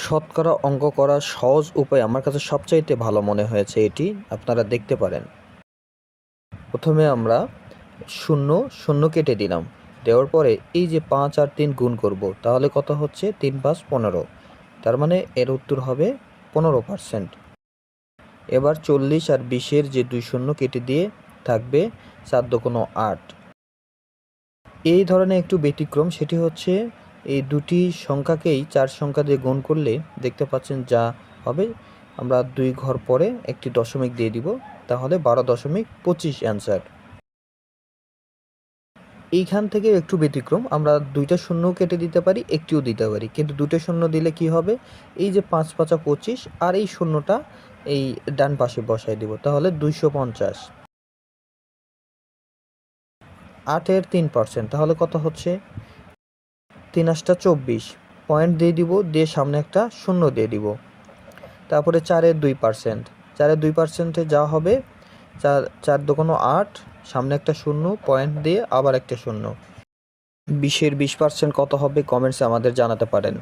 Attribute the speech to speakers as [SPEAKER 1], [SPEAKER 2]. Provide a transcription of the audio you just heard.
[SPEAKER 1] শতকরা অঙ্ক করার সহজ উপায় আমার কাছে সবচাইতে ভালো মনে হয়েছে এটি, আপনারা দেখতে পারেন। প্রথমে আমরা শূন্য শূন্য কেটে দিলাম, দেওয়ার পরে এই যে 5 আর 3 গুণ করব, তাহলে কত হচ্ছে 3 5 15, তার মানে এর উত্তর হবে 15%। এবার 40 আর 20-এর যে 2 শূন্য কেটে দিয়ে থাকবে 4 দুগুণ 8। এই ধরনের একটু ব্যতিক্রম, সেটি হচ্ছে এই দুটি সংখ্যাকেই 4 সংখ্যা দিয়ে গুণ করলে দেখতে পাচ্ছেন যা হবে, আমরা 2 ঘর পরে একটি দশমিক দিয়ে দিব, তাহলে 12.25 অ্যান্সার। এইখান থেকে একটু ব্যতিক্রম, আমরা 2টা শূন্য কেটে দিতে পারি, একটিও দিতে পারি, কিন্তু 2টা শূন্য দিলে কি হবে, এই যে 5 5 25 আর এই শূন্যটা এই ডান পাশে বসাই দিব, তাহলে 250। 8-এর 3%, তাহলে কত হচ্ছে 3 8 24, পয়েন্ট দিয়ে দিব, দিয়ে সামনে একটা শূন্য দিয়ে দিব। তারপরে 4-এর 2%, 4-এর 2%-এ যা হবে 4 4 দুগুণ 8, সামনে একটা শূন্য, পয়েন্ট দিয়ে আবার একটা শূন্য। 20-এর 20% কত হবে কমেন্টসে আমাদের জানাতে পারেন।